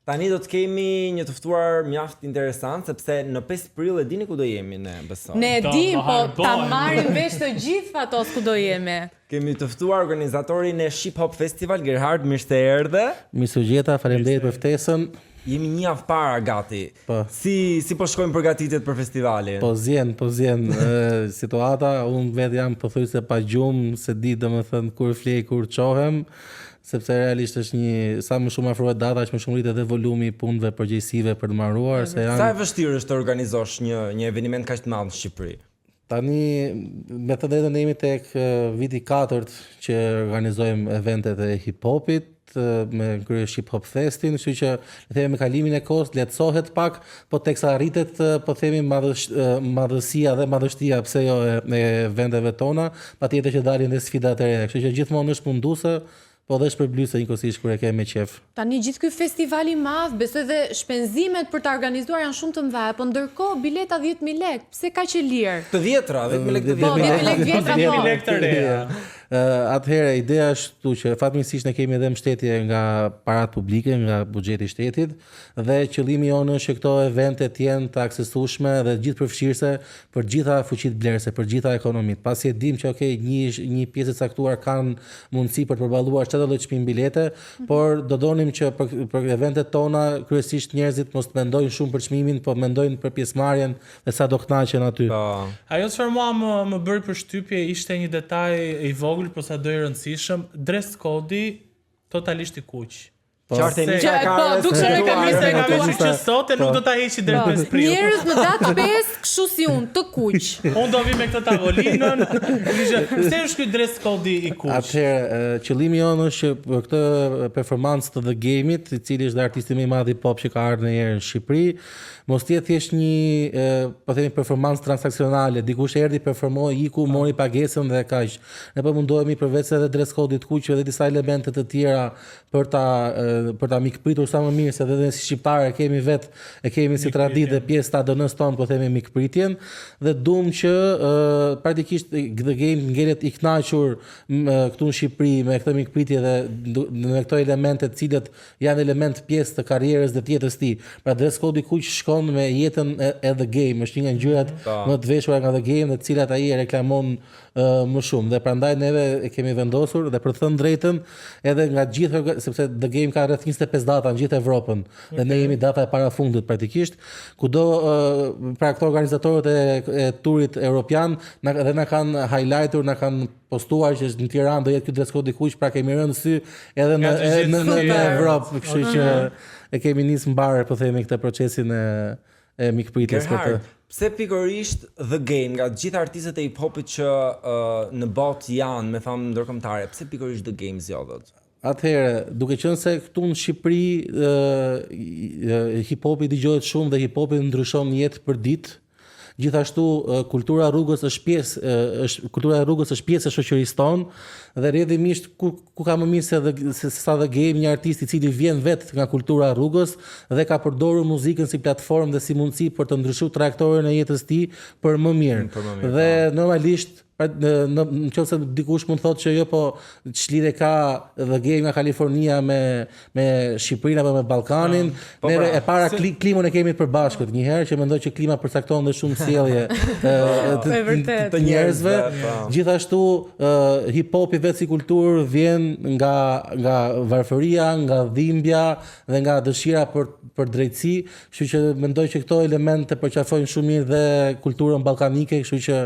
Tani do të kemi një të ftuar mjaft interesant sepse në 5 prill e dini ku do jemi ne, besoj. Ne dim, po ta marrim vesh të gjithë fatos ku do jemi. Kemi të ftuar organizatorin e Ship Hop Festival, Gerhard, mirë se erdhe. Mirë se gjeta, faleminderit për ftesën. Jemi një javë para gati. Po. Si po shkojmë përgatitjet për festivalin? Po zjen. Situata, unë vetë jam pothuajse pa gjumë, se di domethënë kur flej, kur çohem, sepse realisht është sa më shumë afrohet data, aq më shumë rritet edhe volumi i punëve përgjegjësive për të marruar, se janë. Sa e vështirë është të organizosh një eveniment kaq të madh në Shqipëri? Tani me të drejtën jemi tek viti 4 që organizojmë eventet e hip-hopit me krye Ship Hop Festin, kështu që le themi me kalimin e kohës lehtësohet pak, po teksa arritet po themi madhësia dhe madhështia pse jo e vendeve tona, patjetër që dalin dhe sfida të reja. Kështu që gjithmonë është munduese, po dhe shpërblyese njëkohësisht kur e kemi me qef. Tani gjithë ky festival i madh, besoj dhe shpenzimet për ta organizuar janë shumë të mëdha, po ndërkohë bileta 10.000 lekë, pse kaq e lirë? Të vjetra, 10.000 lekë të Po, vjetra. 10.000 lekë vjetra, po. 10.000 lekë të reja. Atëherë ideja është këtu që fatmirësisht ne kemi edhe mbështetje nga parat publike, nga buxheti i shtetit, dhe qëllimi jonë është që këto evente të jenë të aksesueshme dhe gjithë përfshirëse për gjitha fuqitë blerëse, për gjitha ekonomitë. Pasi e dim që një pjesë e caktuar kanë mundësi për të përballuar çdo lloj çmimi bilete, por do donim që për eventet tona kryesisht njerëzit mos të mendojnë shumë për çmimin, po mendojnë për pjesëmarrjen dhe sa do kënaqen aty. Ajo çfarë mua më bëri përshtypje ishte një detaj i vogël, por sa do i rëndësishëm, dress code-i totalisht i kuq. Qartë një Po, dukshë e kam Nisë nga veç që sot e nuk do ta heqi deri 5 prill. Njerëz në datë 5, kështu si unë, të kuq. Unë do vi me këtë tavolinën. Pse është ky dress code i kuq? Atëherë, qëllimi jonë është që për këtë performancë të The Game-it, i cili është dhe artisti më i madh i pop që ka ardhur ndonjëherë në Shqipëri, mos të jetë thjesht një, po themi, performancë transaksionale, dikush erdhi, performoi, iku, mori pagesën dhe kaq. Ne po mundohemi përveç edhe dress code-it të kuq edhe disa elemente të tjera për ta mikpritur sa më mirë, se edhe si shqiptarë e kemi si traditë dhe pjesë të ADN-s tonë, po themi mikpritjen, dhe duam që praktikisht The Game ngelet i kënaqur këtu në Shqipëri me këtë mikpritje dhe me këto elemente të cilët janë element pjesë të karrierës dhe të jetës tij. Pra dress code i kuq shkon me jetën e The Game, është një nga ngjyrat më të veshura nga The Game dhe të cilat ai e reklamon më shumë, dhe prandaj neve e kemi vendosur dhe për të thënë drejtën edhe nga gjithë, sepse The Game ka rreth 25 data në gjithë Evropën, dhe ne jemi data e parafundit praktikisht, kudo pra këto organizatorët e turit evropian dhe na kanë highlightur, na kanë postuar që në Tiranë do jetë ky dress code i kuq, pra kemi rënë sy edhe në Evropë, kështu që e kemi nisë mbarë, po themi, këtë procesin e mikpritjes për të. Pse pikërisht The Game, nga gjithë artistët e hip-hopit që në botë janë me famë ndërkombëtare, pse pikërisht The Game zgjodhet? Atëherë, duke qenë se këtu në Shqipëri hip-hopi dëgohet shumë dhe hip-hopi ndryshon jetë për ditë, gjithashtu kultura e rrugës është pjesë e shoqërisë tonë, dhe rrjedhimisht ku ka më mirë se sa The Game, një artist i cili vjen vetë nga kultura e rrugës dhe ka përdorur muzikën si platformë dhe si mundësi për të ndryshuar trajektorin e jetës tij për më mirë. Dhe normalisht nëse dikush mund thotë që jo, po çlidhe ka The Game nga Kalifornia me Shqipërinë apo me Ballkanin, neve e para klimën e kemi të përbashkët. Një herë që mendoj që klima përcakton dhe shumë sjellje të njerëzve. Gjithashtu hip-hopi vetë si kulturë vjen nga varfëria, nga dhimbja dhe nga dëshira për drejtësi, kështu që mendoj që këto elemente përqafojnë shumë mirë dhe kulturën ballkanike, kështu që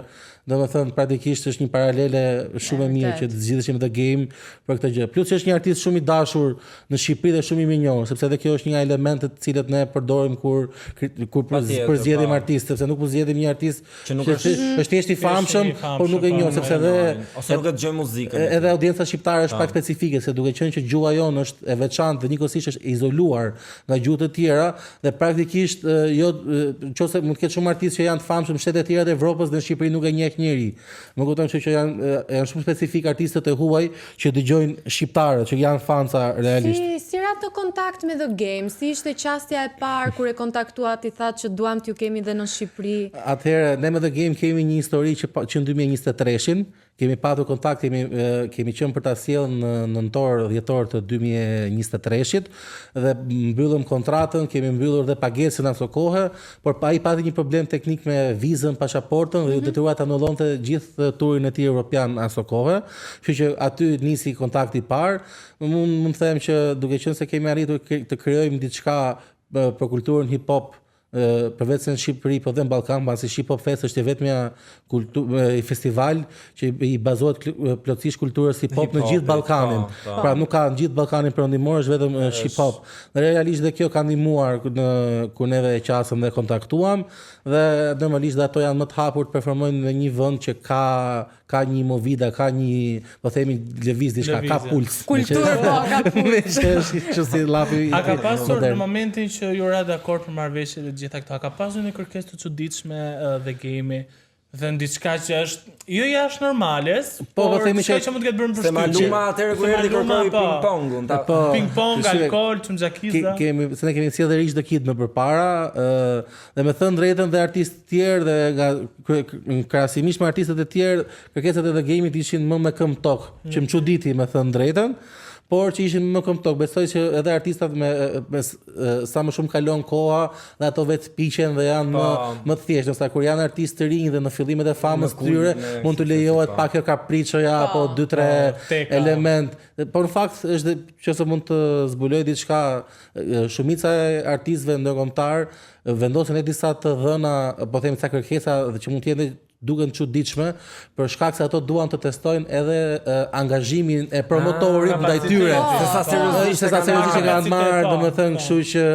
domethënë praktikisht është një paralele shumë e mirë që të zgjidheshim The Game për këtë gjë. Plus është një artist shumë i dashur në Shqipëri dhe shumë i mirënjohur, sepse edhe kjo është një nga elementet të cilët ne përdorim kur përzgjedhim artist, sepse nuk zgjedhim një artist që nuk është thjesht i famshëm, por nuk e njoh, sepse ose nuk e dëgjoj muzikën. Edhe audienca shqiptare është pak specifike, se duke qenë që gjuha jonë është e veçantë dhe njëkohësisht është izoluar nga gjuhët e tjera, dhe praktikisht nëse mund të ketë shumë artistë që janë të famshëm në shtetet e tjera të Evropës dhe në Shqipëri nuk e njeh njëri. Më kupton që janë shumë specifik artistët e huaj që dëgjojnë shqiptarët, që janë fanca realisht. Si rat të kontakt me The Game, si ishte qastja e parë kur e kontaktuat, i thatë që duam t'ju kemi dhe në Shqipëri? Atëherë, ne me The Game kemi një histori që në 2023-shin kemi patur kontakt, kemi qenë për ta sjellë në nëntor-dhjetor të 2023-shit dhe mbyllëm kontratën, kemi mbyllur dhe pagesën ato kohë, por ai pati një problem teknik me vizën, pasaportën dhe u detyrua ta anullonte gjithë turin e tij evropian ato kohë. Kështu që aty nisi kontakti i parë. Mund të them që duke qenë se kemi arritur të krijojmë diçka për kulturën hip hop përveç se në Shqipëri, po dhe në Ballkan, pasi Hip Hop Fest është vetëm festival që i bazohet plotësisht kulturës hip hop në gjithë Ballkanin. Pra nuk ka në gjithë Ballkanin perëndimor, është vetëm hip hop. Dhe realisht dhe kjo ka ndihmuar kur neve e qasëm dhe kontaktuam dhe normalisht dhe ato janë më të hapur të performojnë në një vend që ka një movida, ka një, po themi, lëviz diçka, ka puls. Kulturë, po, ka puls. Që si llapi. A ka pasur në momentin që ju ra dakord për marrëveshje dhe gjitha këto, a ka pasur një kërkesë të çuditshme The Game-i? Dhe në diçka që është jo jashtë normales, por diçka që mund të ketë bërë për shtypje. Se Maluma atëherë kur erdhi kërkoi ping-pongun. Ping-pong, alkool, çumxhakiza. Se ne kemi sjellë Rich the Kid më përpara, dhe me thënë drejtën dhe artistë të tjerë dhe krahasimisht me artistët e tjerë, kërkesat e The Game-it ishin më me këmbë tok, që më çuditi me thënë drejtën. Por që ishin më këmbë tok, besoj që edhe artistat me sa më shumë kalon koha dhe ato vetë piqen dhe janë më të thjeshtë, ndoshta kur janë artistë të rinj dhe në fillimet e famës tyre mund të lejohet pak kjo kapriçoja apo 2-3 element. Por në fakt është që se mund të zbuloj diçka, shumica e artistëve ndërkombëtar vendosen disa të dhëna, po themi ca kërkesa që mund të jenë duken çuditshme për shkak se ato duan të testojnë edhe angazhimin e promotorit ndaj tyre. Sa seriozisht e kanë marrë, domethënë, kështu që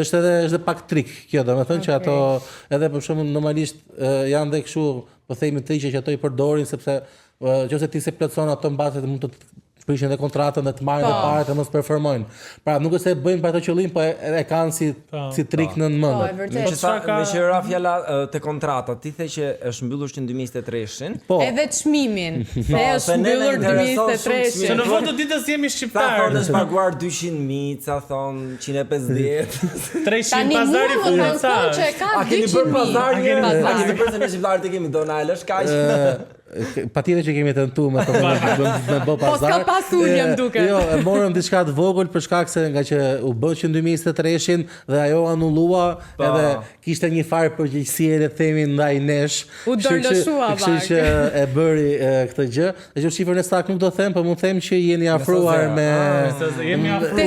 është edhe pak trik kjo, domethënë që ato edhe për shembull normalisht janë dhe kështu, po themi triqe që ato i përdorin sepse nëse ti se plotson ato mbase mund të prishin dhe kontratën dhe të marrin dhe parat dhe mos performojnë. Pra nuk është se bëjnë për ato qëllim, po e kanë si trik në mend. Me që ra fjala te kontrata, ti the që është mbyllur që në 2023-shin. Edhe çmimin. Se është mbyllur 2023-shin. Se në fund të ditës jemi shqiptarë. Ta thonë është paguar 200.000, ca thon 150. 300 pazari financiar. A keni bërë pazar një? A keni bërë se ne shqiptarët e kemi donalesh kaq? Patjetër që kemi tentuar me bë pazar. Po s'ka pasur jam duke. Jo, e morëm diçka të vogël për shkak se nga që u bë që në 2023-shin dhe ajo anullua edhe kishte një farë përgjegjësie le të themi ndaj nesh. U dorëlëshua pak. Kështu që e bëri këtë gjë. Dhe që shifrën e saktë nuk do të them, por mund të them që jeni afruar me jemi afruar. Te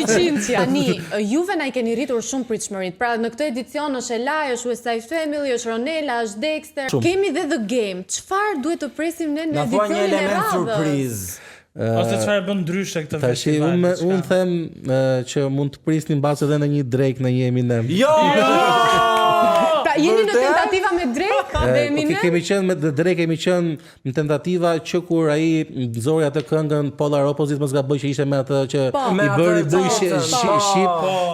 200-ja, ani. Juve na i keni rritur shumë pritshmërit. Pra në këtë edicion është Elaj, është Westside Family, është Ronela, është Dexter. Kemi dhe The Game. Çfarë duhet të presim ne në edicionin e radhës? Surprizë. Ose çfarë bën ndryshe këtë festival? Unë them që mund të prisni mbas edhe në një Drake, në një Eminem. Jo! Pra jeni në tentativa me Drake dhe Eminem? Kemi qenë me Drake, kemi qenë në tentativa që kur ai nxori atë këngën Polar Opposite, mos gaboj që ishte me atë që i bëri buj ship,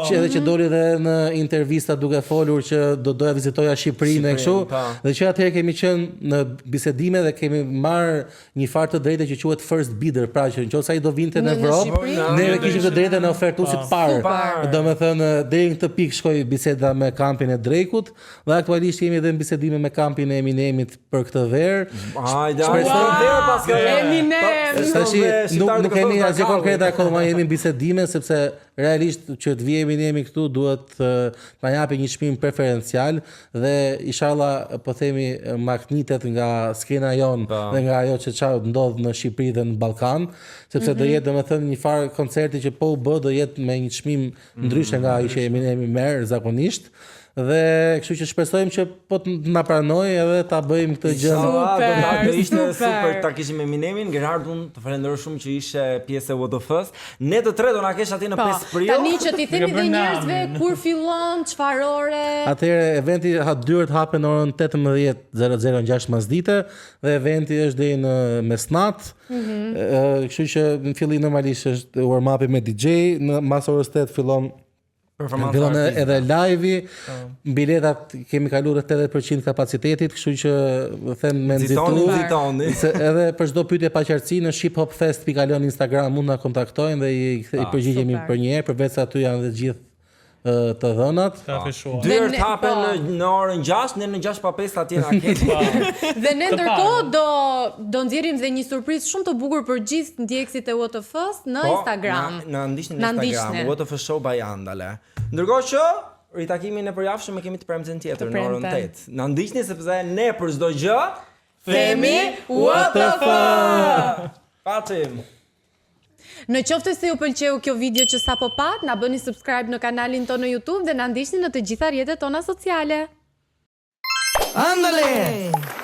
që edhe që doli dhe në intervista duke folur që doja vizitoja Shqipërinë e kështu, dhe që atëherë kemi qenë në bisedime dhe kemi marrë një farë të drejtë që quhet first bidder, pra që nëse ai do vinte në Evropë, ne kishim të drejtën e ofertuesit parë. Domethënë deri në këtë pikë shkoi biseda me kampin e Drakeut dhe aktualisht jemi edhe në bisedime me kampin e Eminemit për këtë verë. Hajde, verë pas Eminem. Nuk kemi asgjë konkrete akoma, jemi në bisedime sepse realisht që të vijë Eminemi këtu duhet ta japi një çmim preferencial dhe inshallah po themi magnitet nga skena jon dhe nga ajo që çfarë ndodh në Shqipëri dhe në Ballkan, sepse do jetë domethënë një farë koncerti që po u bë do jetë me një çmim ndryshe nga ai që Eminemi merr zakonisht. Dhe kështu që shpresojmë që po të na pranoj edhe ta bëjmë këtë gjë. Do ishte super ta kishim Eminemin. Gerhard, unë të falenderoj shumë që ishe pjesë e What the First. Ne të tre do na kesh aty në 5 prill. Tani që ti themi dhe njerëzve kur fillon, çfarë ore. Atëherë eventi dyert hapen në orën 18:00 në 16 dite dhe eventi është deri në mesnat. Kështu që në fillim normalisht është warm-upi me DJ, në mas orës 8 fillon edhe live-i, biletat kemi kaluar 80% kapacitetit, kështu që them me nxitoni. Edhe për çdo pyetje pa qartësi në shiphopfest.al Instagram mund na kontaktojnë dhe i përgjigjemi për një herë, përveç aty janë edhe gjithë të dhënat. Ka feshuar. Dyert hapen në orën 6, ne në 6:05 atje në arket. Dhe ne ndërkohë do nxjerrim dhe një surprizë shumë të bukur për gjithë ndjekësit e WTF-s në Instagram. Na ndiqni në Instagram, WTF Show by Andale. Ndërkohë që ritakimin e përjashëm e kemi të premten tjetër në orën 8. Na ndiqni sepse ne për çdo gjë themi WTF. Patim. Në qoftë se ju pëlqeu kjo video që sapo pat, na bëni subscribe në kanalin tonë në YouTube dhe na ndiqni në të gjitha rrjetet tona sociale. Ándale.